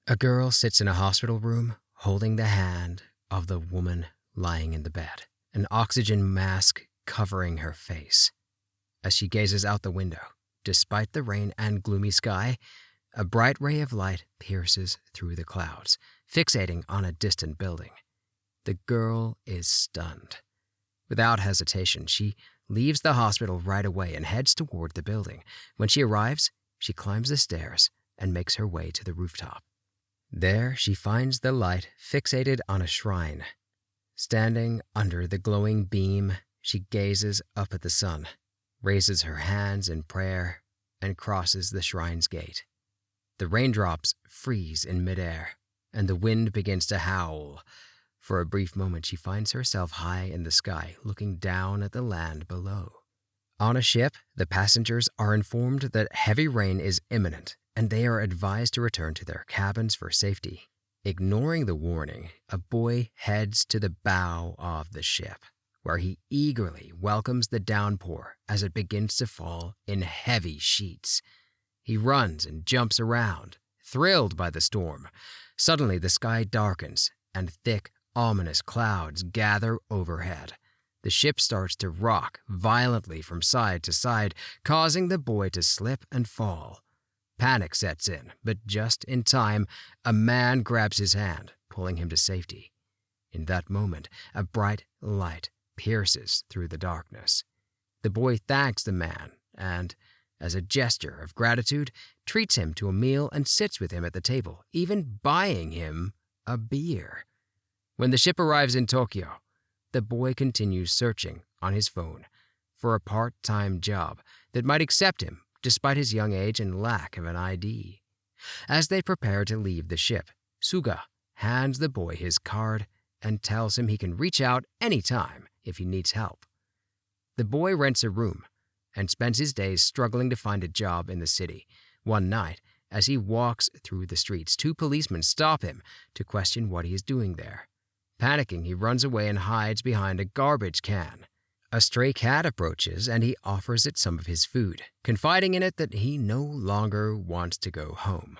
A girl sits in a hospital room holding the hand of the woman lying in the bed, an oxygen mask covering her face. As she gazes out the window, despite the rain and gloomy sky, a bright ray of light pierces through the clouds, fixating on a distant building. The girl is stunned. Without hesitation, she leaves the hospital right away and heads toward the building. When she arrives, she climbs the stairs and makes her way to the rooftop. There, she finds the light fixated on a shrine. Standing under the glowing beam, she gazes up at the sun, raises her hands in prayer, and crosses the shrine's gate. The raindrops freeze in midair, and the wind begins to howl. For a brief moment, she finds herself high in the sky, looking down at the land below. On a ship, the passengers are informed that heavy rain is imminent, and they are advised to return to their cabins for safety. Ignoring the warning, a boy heads to the bow of the ship, where he eagerly welcomes the downpour as it begins to fall in heavy sheets. He runs and jumps around, thrilled by the storm. Suddenly, the sky darkens, and thick, ominous clouds gather overhead. The ship starts to rock violently from side to side, causing the boy to slip and fall. Panic sets in, but just in time, a man grabs his hand, pulling him to safety. In that moment, a bright light pierces through the darkness. The boy thanks the man and, as a gesture of gratitude, treats him to a meal and sits with him at the table, even buying him a beer. When the ship arrives in Tokyo, the boy continues searching on his phone for a part-time job that might accept him despite his young age and lack of an ID. As they prepare to leave the ship, Suga hands the boy his card and tells him he can reach out anytime if he needs help. The boy rents a room and spends his days struggling to find a job in the city. One night, as he walks through the streets, 2 policemen stop him to question what he is doing there. Panicking, he runs away and hides behind a garbage can. A stray cat approaches and he offers it some of his food, confiding in it that he no longer wants to go home.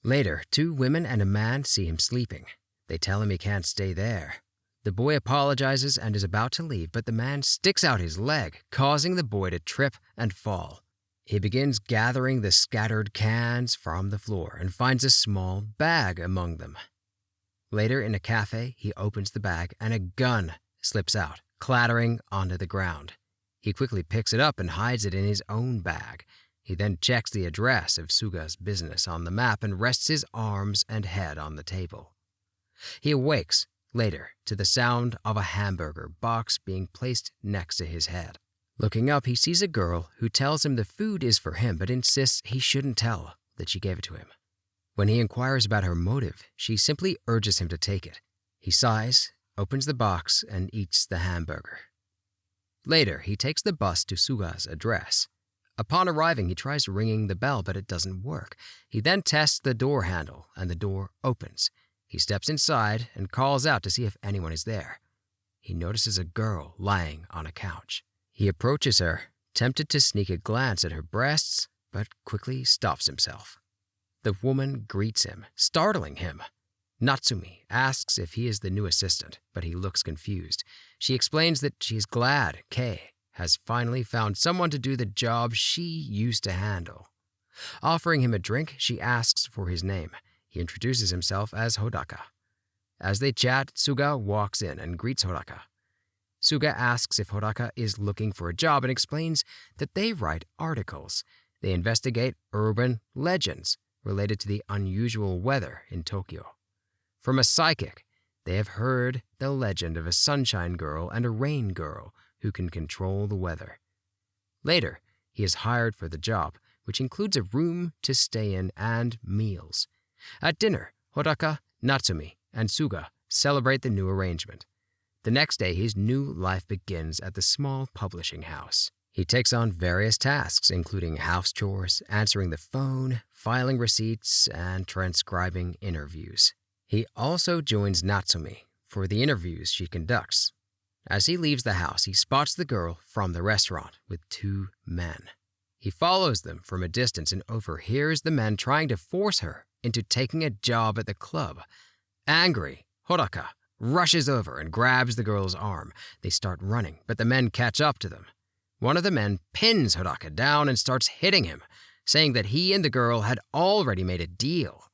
Later, 2 women and a man see him sleeping. They tell him he can't stay there. The boy apologizes and is about to leave, but the man sticks out his leg, causing the boy to trip and fall. He begins gathering the scattered cans from the floor and finds a small bag among them. Later, in a cafe, he opens the bag and a gun slips out, clattering onto the ground. He quickly picks it up and hides it in his own bag. He then checks the address of Suga's business on the map and rests his arms and head on the table. He awakes later to the sound of a hamburger box being placed next to his head. Looking up, he sees a girl who tells him the food is for him but insists he shouldn't tell that she gave it to him. When he inquires about her motive, she simply urges him to take it. He sighs, opens the box, and eats the hamburger. Later, he takes the bus to Suga's address. Upon arriving, he tries ringing the bell, but it doesn't work. He then tests the door handle, and the door opens. He steps inside and calls out to see if anyone is there. He notices a girl lying on a couch. He approaches her, tempted to sneak a glance at her breasts, but quickly stops himself. The woman greets him, startling him. Natsumi asks if he is the new assistant, but he looks confused. She explains that she is glad Kei has finally found someone to do the job she used to handle. Offering him a drink, she asks for his name. He introduces himself as Hodaka. As they chat, Suga walks in and greets Hodaka. Suga asks if Hodaka is looking for a job and explains that they write articles. They investigate urban legends related to the unusual weather in Tokyo. From a psychic, they have heard the legend of a sunshine girl and a rain girl who can control the weather. Later, he is hired for the job, which includes a room to stay in and meals. At dinner, Hodaka, Natsumi, and Suga celebrate the new arrangement. The next day, his new life begins at the small publishing house. He takes on various tasks, including house chores, answering the phone, filing receipts, and transcribing interviews. He also joins Natsumi for the interviews she conducts. As he leaves the house, he spots the girl from the restaurant with 2 men. He follows them from a distance and overhears the men trying to force her into taking a job at the club. Angry, Hodaka rushes over and grabs the girl's arm. They start running, but the men catch up to them. One of the men pins Hodaka down and starts hitting him, saying that he and the girl had already made a deal.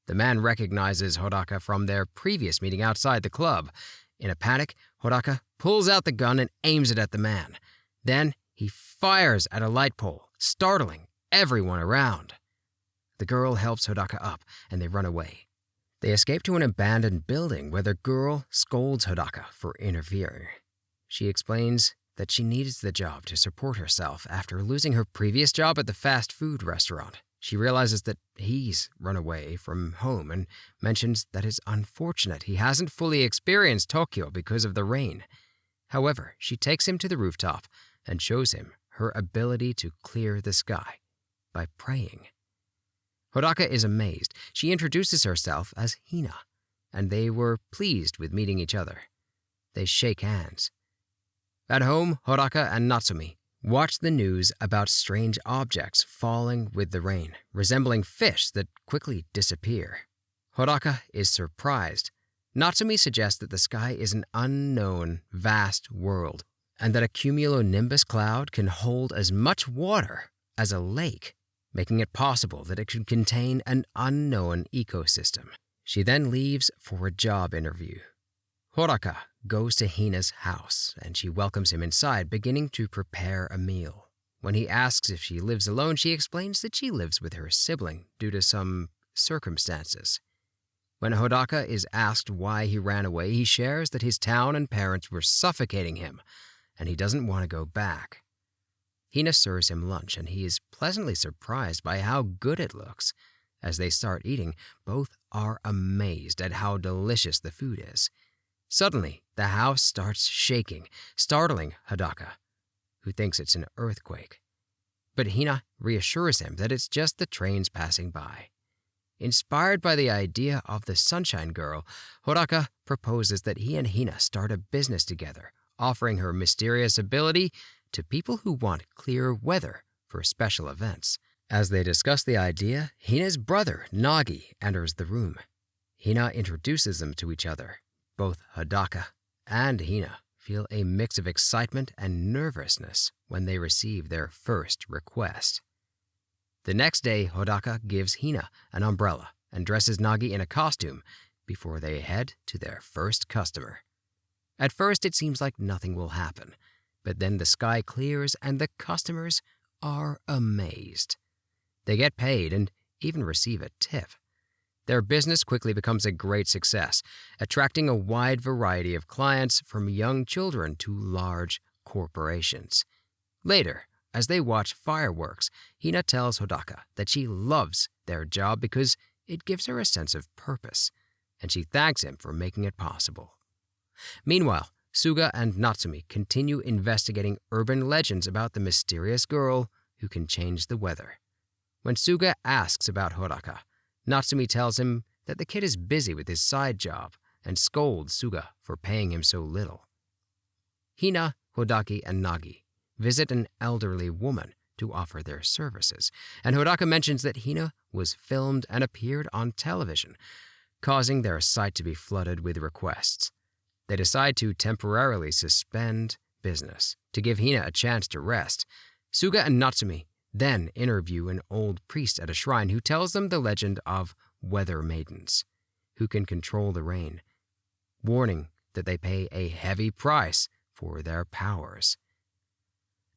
The man recognizes Hodaka from their previous meeting outside the club. In a panic, Hodaka pulls out the gun and aims it at the man. Then he fires at a light pole, startling everyone around. The girl helps Hodaka up, and they run away. They escape to an abandoned building where the girl scolds Hodaka for interfering. She explains that she needs the job to support herself after losing her previous job at the fast food restaurant. She realizes that he's run away from home and mentions that it's unfortunate he hasn't fully experienced Tokyo because of the rain. However, she takes him to the rooftop and shows him her ability to clear the sky by praying. Hodaka is amazed. She introduces herself as Hina, and they were pleased with meeting each other. They shake hands. At home, Hodaka and Natsumi watch the news about strange objects falling with the rain, resembling fish that quickly disappear. Hodaka is surprised. Natsumi suggests that the sky is an unknown, vast world, and that a cumulonimbus cloud can hold as much water as a lake, making it possible that it could contain an unknown ecosystem. She then leaves for a job interview. Hodaka goes to Hina's house, and she welcomes him inside, beginning to prepare a meal. When he asks if she lives alone, she explains that she lives with her sibling due to some circumstances. When Hodaka is asked why he ran away, he shares that his town and parents were suffocating him, and he doesn't want to go back. Hina serves him lunch, and he is pleasantly surprised by how good it looks. As they start eating, both are amazed at how delicious the food is. Suddenly, the house starts shaking, startling Hodaka, who thinks it's an earthquake. But Hina reassures him that it's just the trains passing by. Inspired by the idea of the Sunshine Girl, Hodaka proposes that he and Hina start a business together, offering her mysterious ability to people who want clear weather for special events. As they discuss the idea, Hina's brother, Nagi, enters the room. Hina introduces them to each other. Both Hodaka and Hina feel a mix of excitement and nervousness when they receive their first request. The next day, Hodaka gives Hina an umbrella and dresses Nagi in a costume before they head to their first customer. At first, it seems like nothing will happen, but then the sky clears and the customers are amazed. They get paid and even receive a tip. Their business quickly becomes a great success, attracting a wide variety of clients from young children to large corporations. Later, as they watch fireworks, Hina tells Hodaka that she loves their job because it gives her a sense of purpose, and she thanks him for making it possible. Meanwhile, Suga and Natsumi continue investigating urban legends about the mysterious girl who can change the weather. When Suga asks about Hodaka, Natsumi tells him that the kid is busy with his side job and scolds Suga for paying him so little. Hina, Hodaki, and Nagi visit an elderly woman to offer their services, and Hodaka mentions that Hina was filmed and appeared on television, causing their site to be flooded with requests. They decide to temporarily suspend business to give Hina a chance to rest. Suga and Natsumi then interview an old priest at a shrine who tells them the legend of weather maidens, who can control the rain, warning that they pay a heavy price for their powers.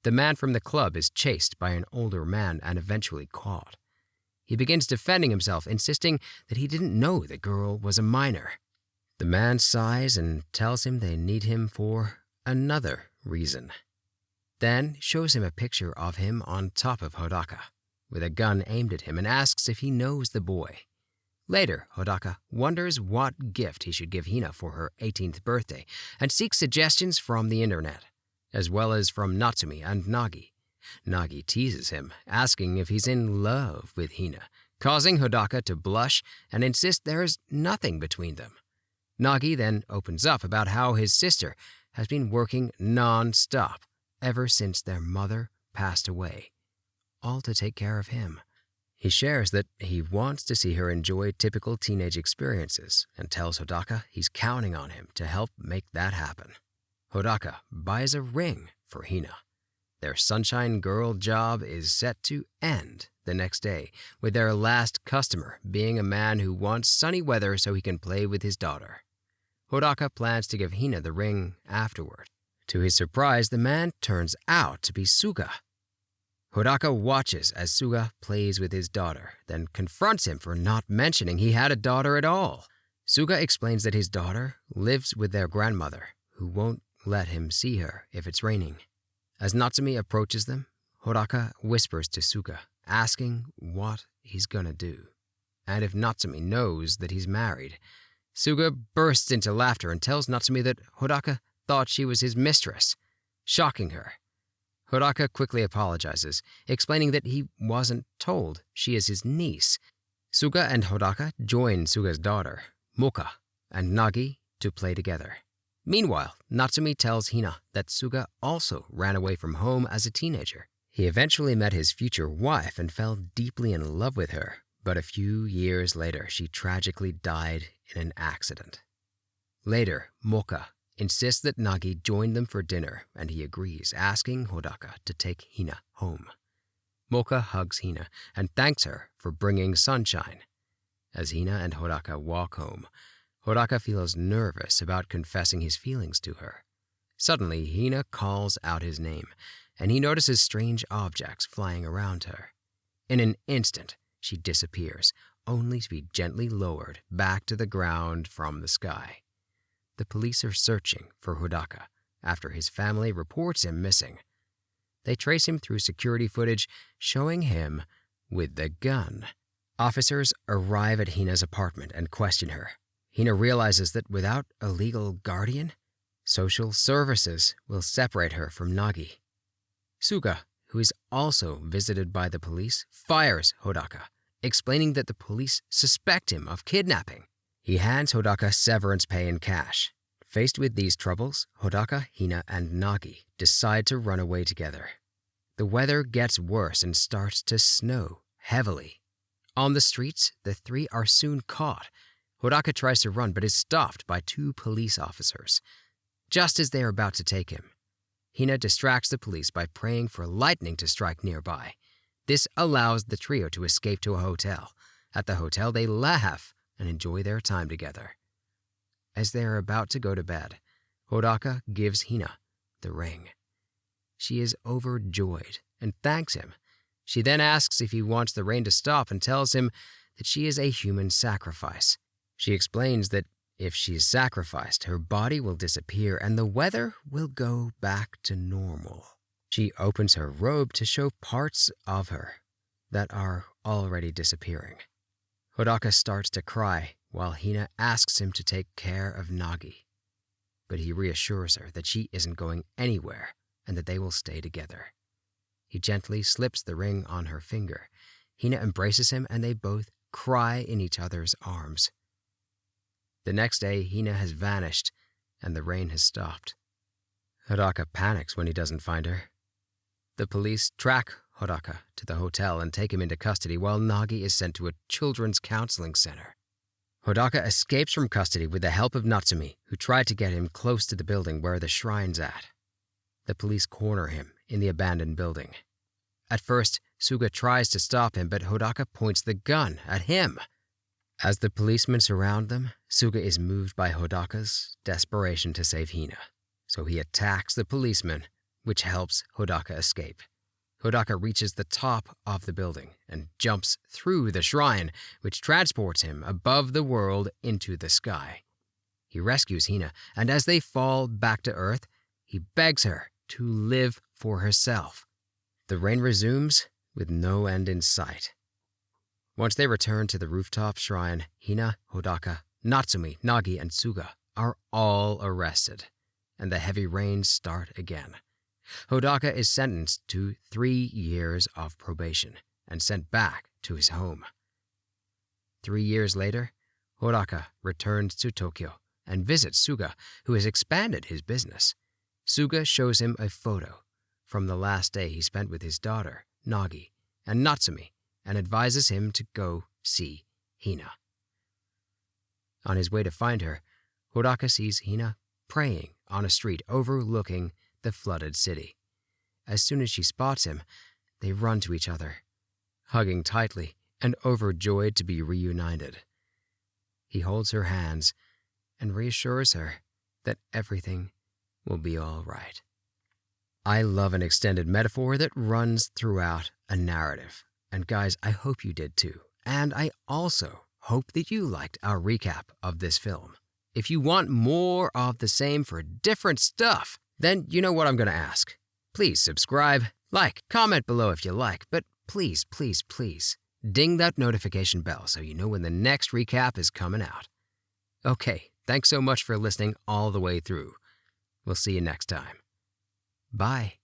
The man from the club is chased by an older man and eventually caught. He begins defending himself, insisting that he didn't know the girl was a minor. The man sighs and tells him they need him for another reason. Then shows him a picture of him on top of Hodaka, with a gun aimed at him, and asks if he knows the boy. Later, Hodaka wonders what gift he should give Hina for her 18th birthday and seeks suggestions from the internet, as well as from Natsumi and Nagi. Nagi teases him, asking if he's in love with Hina, causing Hodaka to blush and insist there is nothing between them. Nagi then opens up about how his sister has been working non-stop ever since their mother passed away, all to take care of him. He shares that he wants to see her enjoy typical teenage experiences and tells Hodaka he's counting on him to help make that happen. Hodaka buys a ring for Hina. Their Sunshine Girl job is set to end the next day, with their last customer being a man who wants sunny weather so he can play with his daughter. Hodaka plans to give Hina the ring afterward. To his surprise, the man turns out to be Suga. Hodaka watches as Suga plays with his daughter, then confronts him for not mentioning he had a daughter at all. Suga explains that his daughter lives with their grandmother, who won't let him see her if it's raining. As Natsumi approaches them, Hodaka whispers to Suga, asking what he's gonna do, and if Natsumi knows that he's married. Suga bursts into laughter and tells Natsumi that Hodaka thought she was his mistress, shocking her. Hodaka quickly apologizes, explaining that he wasn't told she is his niece. Suga and Hodaka join Suga's daughter, Moka, and Nagi to play together. Meanwhile, Natsumi tells Hina that Suga also ran away from home as a teenager. He eventually met his future wife and fell deeply in love with her, but a few years later she tragically died in an accident. Later, Moka insists that Nagi join them for dinner, and he agrees, asking Hodaka to take Hina home. Moka hugs Hina and thanks her for bringing sunshine. As Hina and Hodaka walk home, Hodaka feels nervous about confessing his feelings to her. Suddenly, Hina calls out his name, and he notices strange objects flying around her. In an instant, she disappears, only to be gently lowered back to the ground from the sky. The police are searching for Hodaka after his family reports him missing. They trace him through security footage showing him with the gun. Officers arrive at Hina's apartment and question her. Hina realizes that without a legal guardian, social services will separate her from Nagi. Suga, who is also visited by the police, fires Hodaka, explaining that the police suspect him of kidnapping. He hands Hodaka severance pay in cash. Faced with these troubles, Hodaka, Hina, and Nagi decide to run away together. The weather gets worse and starts to snow heavily. On the streets, the three are soon caught. Hodaka tries to run but is stopped by two police officers. Just as they are about to take him, Hina distracts the police by praying for lightning to strike nearby. This allows the trio to escape to a hotel. At the hotel, they laugh and enjoy their time together. As they are about to go to bed, Hodaka gives Hina the ring. She is overjoyed and thanks him. She then asks if he wants the rain to stop and tells him that she is a human sacrifice. She explains that if she is sacrificed, her body will disappear and the weather will go back to normal. She opens her robe to show parts of her that are already disappearing. Hodaka starts to cry while Hina asks him to take care of Nagi. But he reassures her that she isn't going anywhere and that they will stay together. He gently slips the ring on her finger. Hina embraces him and they both cry in each other's arms. The next day, Hina has vanished and the rain has stopped. Hodaka panics when he doesn't find her. The police track Hodaka to the hotel and take him into custody while Nagi is sent to a children's counseling center. Hodaka escapes from custody with the help of Natsumi, who tried to get him close to the building where the shrine's at. The police corner him in the abandoned building. At first, Suga tries to stop him, but Hodaka points the gun at him. As the policemen surround them, Suga is moved by Hodaka's desperation to save Hina, so he attacks the policeman, which helps Hodaka escape. Hodaka reaches the top of the building and jumps through the shrine, which transports him above the world into the sky. He rescues Hina, and as they fall back to earth, he begs her to live for herself. The rain resumes with no end in sight. Once they return to the rooftop shrine, Hina, Hodaka, Natsumi, Nagi, and Suga are all arrested, and the heavy rains start again. Hodaka is sentenced to 3 years of probation and sent back to his home. 3 years later, Hodaka returns to Tokyo and visits Suga, who has expanded his business. Suga shows him a photo from the last day he spent with his daughter, Nagi, and Natsumi, and advises him to go see Hina. On his way to find her, Hodaka sees Hina praying on a street overlooking the flooded city. As soon as she spots him, they run to each other, hugging tightly and overjoyed to be reunited. He holds her hands and reassures her that everything will be all right. I love an extended metaphor that runs throughout a narrative. And guys, I hope you did too. And I also hope that you liked our recap of this film. If you want more of the same for different stuff, then you know what I'm going to ask. Please subscribe, like, comment below if you like, but please, please, please, ding that notification bell so you know when the next recap is coming out. Okay, thanks so much for listening all the way through. We'll see you next time. Bye.